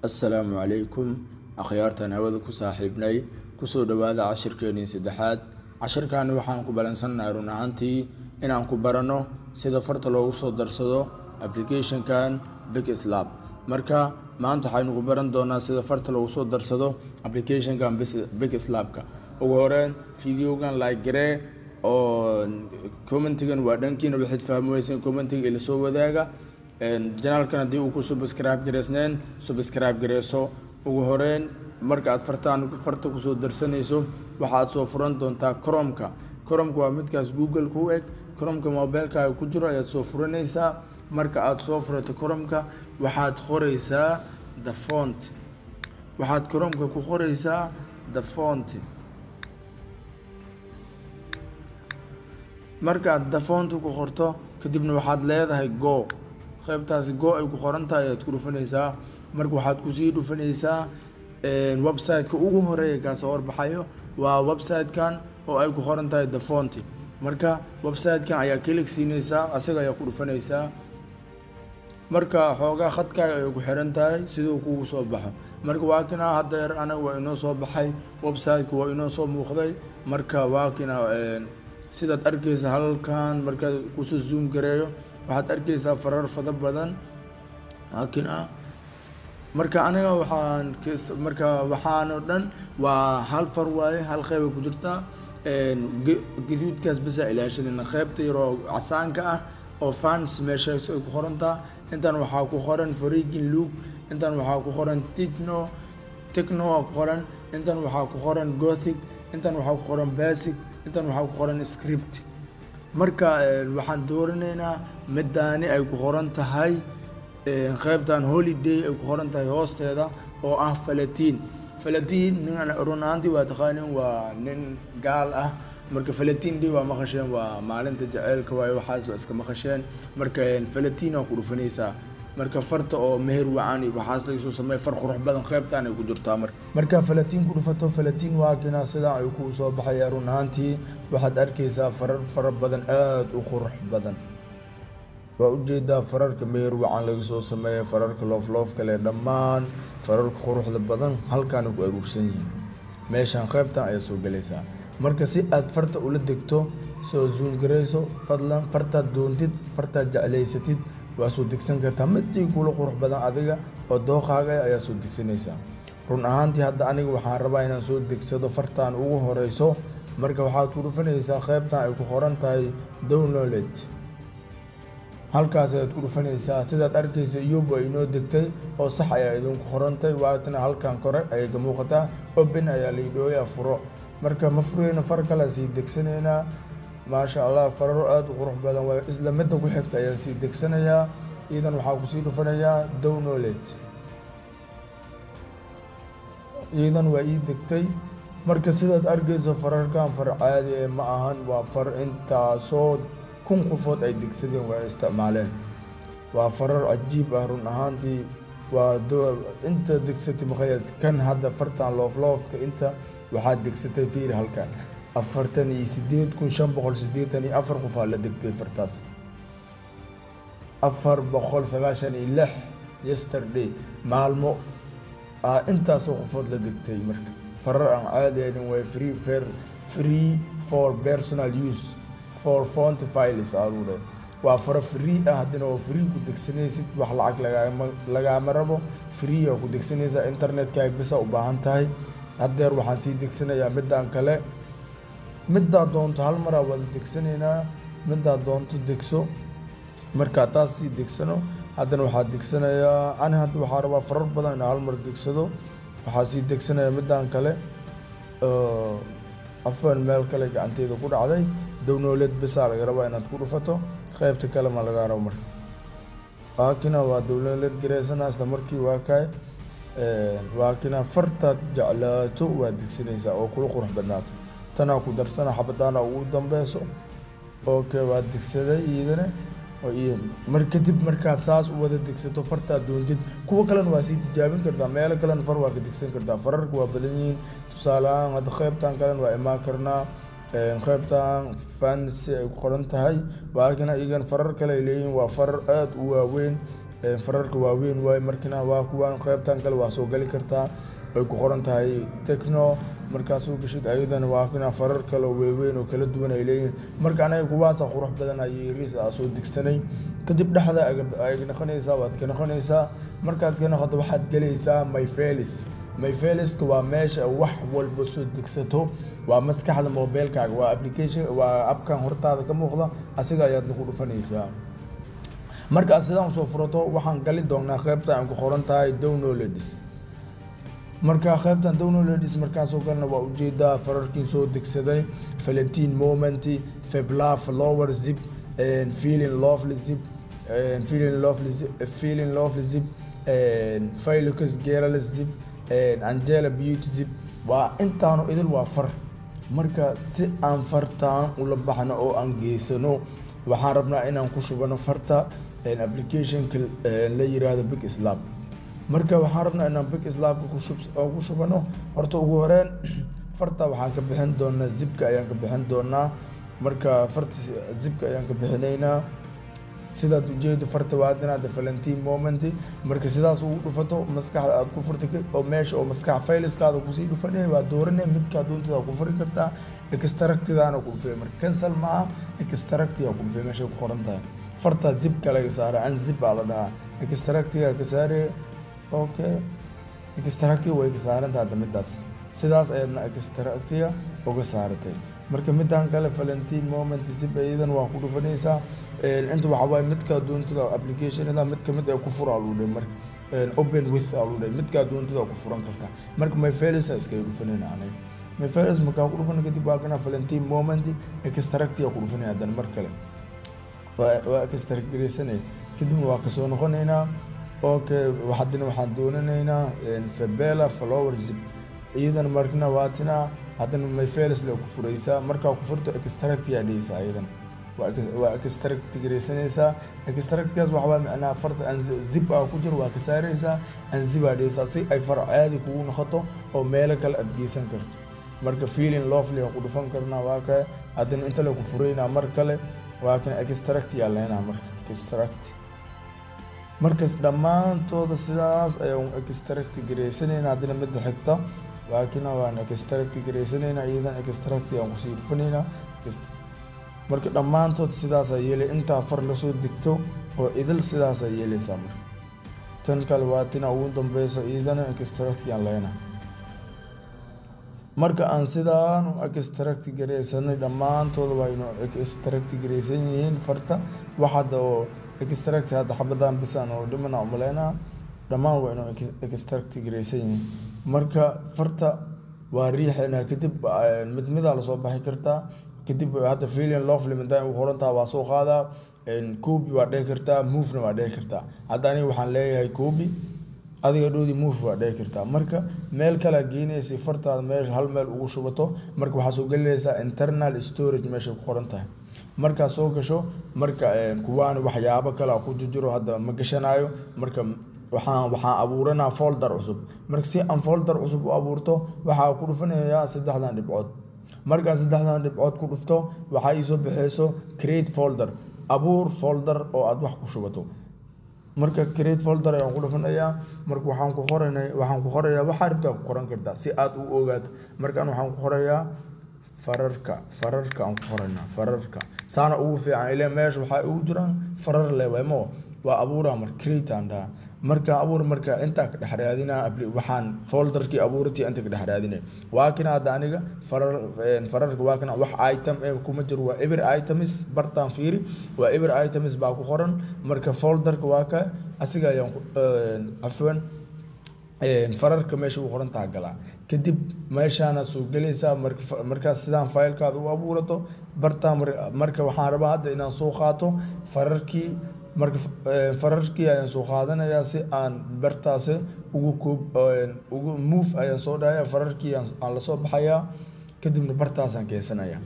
السلام عليكم أخيارتنا هذا كصاحبني كسو دوادا عشر كيني سدحات عشر كان وحان كبالانسان رونا هانتي إن أنكو برانو سيدا فرط لو وصو درسدو application كان بيك إسلاب مركا ما أنتو حاينو كبران دونا سيدا فرط لو وصو درسدو application كان بيك إسلاب كا وغورين فيديو كان لايك جري أو كومنتيغن وادنكين وبحيث فهمويسين كومنتيغ إلي سو وداغا janaalkan haddii uu ku subscribe gareysneen subscribe gareyso ugu horeyn marka aad farta kusoo darsanayso waxaad soo furan doontaa Chrome-ka waa midkaas Google ku eg Chrome-ka mobilkaaga ku jiro ayaad soo furanaysaa marka aad soo furato Chrome-ka waxaad qoraysaa the font waxaad Chrome-ka ku qoraysaa the font marka aad the font ku qorto kadibna waxaad leedahay go qaybtaasi go ay ku qoran tahay aad ku dhufanaysaa marka waxaad ku sii dhufanaysaa website-ka ugu horeeya ka soo warbaxayo waa website-kan oo ay ku qoran tahay the font marka website-kan ayaa click siinaysaa asaga ayaa ku dhufanaysaa marka xoogaa khadkaaga ay ku xiran tahay sidoo kugu soo baxo marka waa kana hadda anaga waa inoo soo baxay website-ka waa inoo soo muuqday marka waa kana sidaad arkaysa halkan marka ku soo zoom gareeyo waxaad arkaysaa farar fada badan laakiin marka aniga waxaan oo dhan waa hal far waaye hal qayb ku jirta gaduudkaas bas ilaashanina qaybta yar oo casaanka ah oo fans meesha ay ku qorantaa intan waxaa ku qoran Foreign Loop intan waxaa ku qoran Techno ku qoran intan waxaa ku qoran Gothic intan waxaa ku qoran Basic intan waxaa ku qoran Script marka waxaan dooranaynaa middaani ay ku qoran tahay qaybtan holiday ay ku qoran tahay hoosteeda oo ah Falatiin nin runaantii waa taqaaniin waa nin gaal ah marka Falatiin waa maqasheen waa maalinta jaceelka waayo waxaas iska maqasheen marka Falatiin ku dhufanaysaa marka farta oo meher wacan waxaas la soo sameeyay far qurux badan qaybtan ay ku jirtaa marka Falatiin ku dhufato Falatiin waa kina sida ay ku soo baxay runaantii waxaad arkaysaa farar badan aad u qurux badan waa ujeedaa fararka meher wacan laga soo sameeyay fararka loof kale dhammaan fararka quruxda badan halkaan ku aruursan yihiin meeshan qaybtan ay soo galaysaa marka si aad farta ula degto soo zoom gareyso fadlan farta doontid farta jecleysatid waa soo degsan kartaa midii kula qurux badan adiga oo dooqaaga ayaa soo degsanaysaa run ahaantii hadda aniga waxaan rabaa inaan soo degsado fartaan ugu horeyso marka waxaad ku dhufanaysaa qaybtan ay ku qoran tahay download halkaas ayaad ku dhufanaysaa sidaad arkaysa yob ay inoo degtay oo sax ayaa idinku qorantay waatana halkan kore ayay ka muuqataa open ayaa la yidhooyaa furo marka ma furayna far kale sii degsanaynaa maasha Allah fararo aad u qurux badan waa isla mid ku xigta ayaa sii degsanayaa idan waxaa ku sii dhufanayaa download idan waa ii degtay marka sidaad arkayso fararkan far caadi ma ahan waa far inta soo kun qofood ay degsadeen waa isticmaaleen waa farar cajiib ah run ahaantii waa inta degsatay maqaayad kan hadda fartan loofka inta waxaad degsatay fiir halkan 48,584 qof la degtay fartaas 496 yesterday maalmo intaas qofood la degtay marka farar aan caadi ahayn way free for personal use for font files aruure waa far free ah hadina oo free ku degsanaysid wax lacag laga rabo free oo ku degsanaysa internet-ka bisa u baahan tahay hadeer waxaan sii degsanayaa midaan kale midda doonto hal mar wada degsanaynaa midda doonto degso marka taas sii degsano hadana waxaa degsanayaa ani hadda waxaa rabaa farar badan in hal mar degsado waxaa sii degsanayaa midaan kale afan meel kale gacanteeda ku dhacday download bisa laga rabaa inaad ku dhufato qaybta kale ma laga rabo marka waakina waa download gareysana isla markii waa kina farta jeclaato waa degsanaysaa oo kula qurux badnaato tana ku darsana xabadaana ugu dambeeyso okay waa degsaday iyadana oo marka dib markaad saas u wada degsato farta doontid kuwa kale waa sii tijaabin kartaa meel kale far waa ka degsan kartaa fararku waa badan yihiin tusaale ahaan hadda qaybtan kale waa imaan karnaa qaybtan fancy ay qoran tahay waakina igan farar kale leeyihiin waa farar aad u waaweyn fararka waaweyn waay markina waa kuwaan qaybtan kale waa soo gali kartaa ay ku qoran tahay techno markaas oo gashid ayadana waa kana farar kale waaweyn oo kala duwan ay leeyihiin marka anaga kuwaas qurux badan ay yariis soo digsanay kadib dhaxda ay noqonaysaa waad ka noqonaysaa markaad ka noqoto waxaad galaysaa my fails waa meesha wax walba soo digsato waa maskaxda mobilkaaga waa application waa appkan hortaada ka muuqda asiga ayaad ku dhufanaysaa marka sidaan soo furato waxaan gali doonaa qaybta aan ku qoran tahay downloads marka qaybtan downloads markaan soo galna waa ujeedaa fararkii soo digsaday Valentine moment Fab lower zip and feeling lovely zip and feeling lovely zip and Philocus girl zip and Angela beauty zip waa intaanu idil waa far marka si aan fartaan ula baxno oo aan geysano waxaan rabnaa inaan ku shubano farta application la yiraahdo Big Slab marka waxaan rabnaa inaan Big Slab ku shubano horta ugu horeen farta waxaan ka bixin doonaa zipka ayaan ka bixin doonaa marka farta zipka ayaan ka bixinaynaa sidaad ujeedo farta waa inaad Valentine moment marka sidaas ugu dhufato maskaxda aad ku furtay oo meesha oo maskax fayliskaada ku sii dhufanay waa dooranay midka doontada ku furi kartaa extractidana ku dhufay marka cancel ma extractiga ku dhufay meesha ku qoran tahay farta zipka laga saara an zip la dhahaa extractiga ka saare okay extractiga way ka saaran tahay midaas sidaas ayadna extractiga uga saaratay marka midaan kale Valentine moment zip ayadan waa ku dhufanaysaa inta waxa way midka doontada application-da mid kamid ay ku furo aluuday marka open with aluuday midka doontada ku furan kartaa marka my fails iska dhufanayna anay my fails marka ku dhufan kadib waa kana Valentine moment extract ku dhufanay hadan mar kale waa extract gareysanay kadib waa ka soo noqonaynaa okay waxaan doonanaynaa Fabela flower zip iyadan markina waatina hadan my fails la ku furaysa marka ku furto extract yaa dhaysa iyadan waa extract gareysanaysaa extractkaas waxa waa macnaa farta an zip ku jiro waa ka saaraysaa an zip dhaysa si ay far caadi kugu noqoto oo meel kale aad geysan karto marka feeling lovely ku dhufan karnaa waa ka hadan inta la ku furayna mar kale waa kan extract yaa leena marka extract markas dhamaantooda sidaas ayaan extract gareysanayna hadana mid xigta waakina waan extract gareysanayna iyadan extract aan ku sii dhufanayna marka dhamaantood sidaas ay yeelay inta far la soo digto oo idil sidaas ay yeelaysaa marka tan kale waatina ugu dambayso iyadan extract aan leena marka aan sidaan extract gareysanay dhamaantood waa inuu extract gareysan yihiin farta waxa oo extract hada xabadan bisaan oo dhimana umaleena dhamaan waa inuu extract gareysan yihiin marka farta waa riixina kadib mid la soo baxi kartaa kadib hada feeling lovely midaan u qorantaa waa soo qaadaa copy waa dhigi kartaa move na waa dhigi kartaa hada aniga waxaan leeyahay copy adiga doodi move waa dhigi kartaa marka meel kala geynaysa fartaada meel hal meel ugu shubato marka waxa soo galaysaa internal storage meesha ku qoran tahay marka soo gasho marka kuwaan waxyaabo kala ku jiro hada ma gashanayo marka waxaan abuuranaa folder cusub marka si aan folder cusub u abuurto waxa ku dhufanayaa saddexdan dhibcood marka saddexdan dhibcood ku dhufto waxa ay soo bixeyso create folder abuur folder oo aad wax ku shubato marka create folder ayaan ku dhufanayaa marka waxaan ku qorayaa waxa rabtaa ku qoran kartaa si aad u ogaato marka waxaan ku qorayaa fararka aan ku qoranaa fararka saana ugu fiican ilaa meesha waxa ugu jiraan farar leewaymo waa abuura marka create anda marka abuur marka inta ka dhaxraadina waxaan folderkii abuurtii inta ka dhaxraadina waa kina hada aniga fararka waa kana wax item kuma jiro waa every items bartaan fiiri waa every items baa ku qoran marka folderka waa ka asiga ayaan afwan fararka meesha uu qoran tahay gala kadib meeshana soo galaysa marka sidaan faylkaada u abuurato bartaan marka waxaan rabaa hadda inaan soo qaato fararkii marka fararkii ayaan soo qaadanayaa si aan bartaas ugu move ayaan soo dhaaya fararkii aan la soo baxayaa kadibna bartaas aan keensanayaa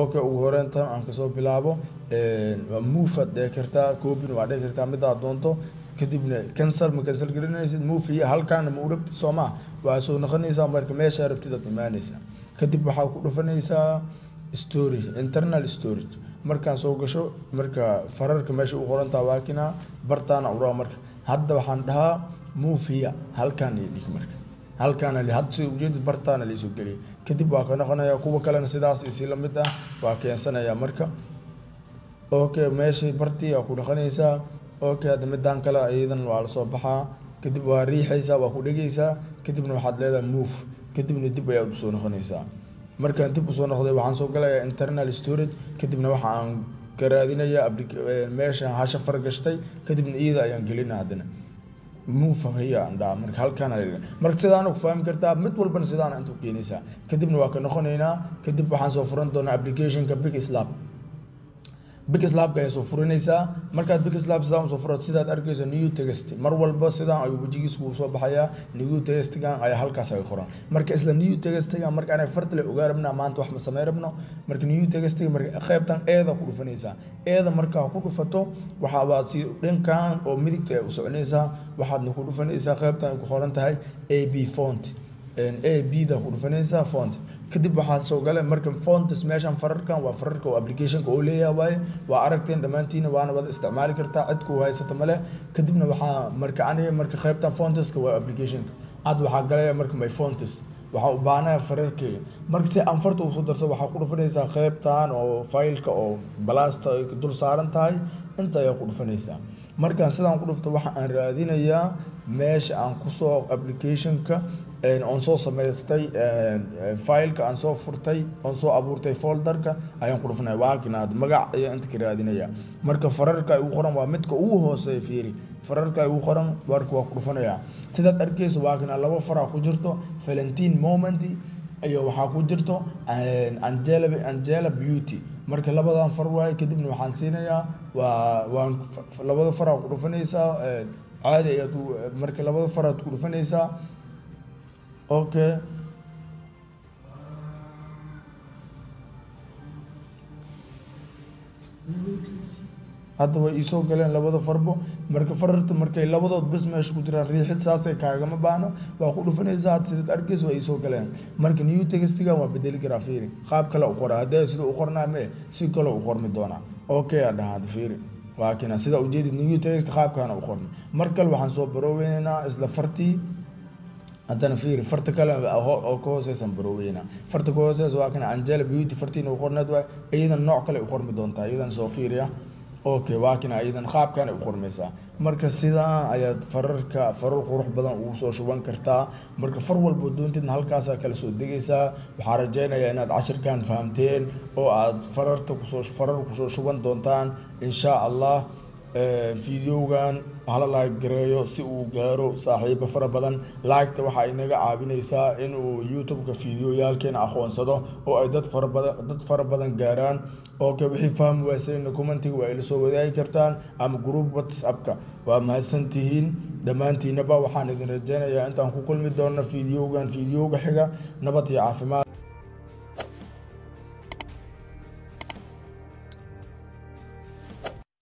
okay ugu horeyntan aan ka soo bilaabo move aad kartaa copy waa dhigi kartaa mid aad doonto kadibna cancel garanaysid move iyo halkaan ma u rabtid Soomaa waa soo noqonaysaa marka meesha rabtid aad imaanaysaa kadib waxa ku dhufanaysaa storage internal storage markaan soo gasho marka fararka meesha u qoran tahay waa kina bartaana u raa marka hadda waxaan dhahaa move here halkaan iyo dhig marka halkaan ali hadda sida ujeedid bartaana la soo geliyo kadib waa ka noqonaya kuwa kalena sidaas isi la mid ah waa keensanaya marka okay meesha bartii ku dhaqanaysaa okay hadda midaan kale iyadan waa la soo baxaa kadib waa riixaysaa waa ku dhigaysaa kadibna waxaad leedahay move kadibna dib ayaad u soo noqonaysaa markaan dib u soo noqday waxaan soo galayaa internal storage kadibna waxaan ka raadinayaa meesha hasha far gashtay kadibna iyada ayaan gelinaa haddana move hiya andha marka halkaan marka sidaan ku fahmi kartaa mid walbana sidaan inta u keenaysaa kadibna waa ka noqonaynaa kadib waxaan soo furan doonaa applicationka big slab ay soo furinaysaa markaad big slab sidaan soo furato sidaad arkayso new text mar walba sidaan ay wajigiisa ku soo baxaya new text gaan ay halkaas ay qoran marka isla new text gaan marka aan farta la ogaa rabnaa maanta wax ma sameey rabno marka new text marka qaybtan eeda ku dhufanaysaa eeda marka ku dhufato waxa baad si dhankan oo midigta ay u soconaysaa waxaadna ku dhufanaysaa qaybtan ay ku qoran tahay ab font ab da ku dhufanaysaa font kadib waxaad soo galay marka fonts meeshan fararkan waa fararka oo applicationka oo leeyahay waa aragteen dhamaantiin waana wada isticmaali kartaa cid ku haysata male kadibna waxa marka aniga marka qaybtan fontska waa applicationka aad waxa galay marka my fonts waxa u baahnaa fararkii marka si aan farta u soo darso waxa ku dhufanaysaa qaybtan oo fileka oo blast ay dul saaran tahay inta ay ku dhufanaysaa markaan sidaan ku dhufto waxa aan raadinayaa meesha aan ku soo applicationka on soo samaystay fileka aan soo furtay on soo abuurtay folderka ayaan ku dhufanaya waa kinaad magac iyo inta ka raadinaya marka fararka ay u qoran waa midka ugu hooseeya fiiri fararka ay u qoran warka waa ku dhufanaya sidaad arkayso waa kina laba far ku jirto Valentine moment iyo waxa ku jirto Angela Beauty marka labadan far waay kadibna waxaan siinayaa waa labada far ku dhufanaysaa caadi ay marka labada far ku dhufanaysaa okay hadda way isoo galeen labada farbo marka fararta markay labadood bas meesha ku jiraan riixid saasay kaagama baahno waa ku dhufanaysaa sidaad arkayso way isoo galeen marka new textiga waa bedeli karaa fiiri qaab kale u qora haddii sida u qornaa mee si kale u qormi doonaa okay dhahaad fiiri waa kina sida ujeedid new text qaabkaana u qorno markale waxaan soo barooweynaa isla fartii haddana fiiri farta kale oo ka hooseysan baroweyna farta ka hooseysa waa kana Angela Beauty fartiina u qorneed waa iyadan nooc kale u qormi doontaa iyadan soo fiiriya okay waa kana iyadan qaabkan u qormaysaa marka sidaa ayaad farar qurux badan ugu soo shuban kartaa marka far walba doontidna halkaas kala soo degaysaa waxaan rajaynayaa inaad cashirkan fahamteen oo aad farar ku soo shuban doontaan insha Allah fiidiyogan hala like gareeyo si uu gaaro saaxiibo fara badan like-ta waxa ay naga caawinaysaa in uu YouTube-ka fiidiyooyaalkeena aqoonsado oo ay dad fara badan gaaraan oo ka wixii fahmi waasayna commentiga waa ila soo wadaagi kartaan ama group WhatsApp-ka waa mahadsantihiin dhammaantiinaba waxaan idin rajaynayaa intaan ku kulmi doono fiidiyooga xiga nabad iyo caafimaad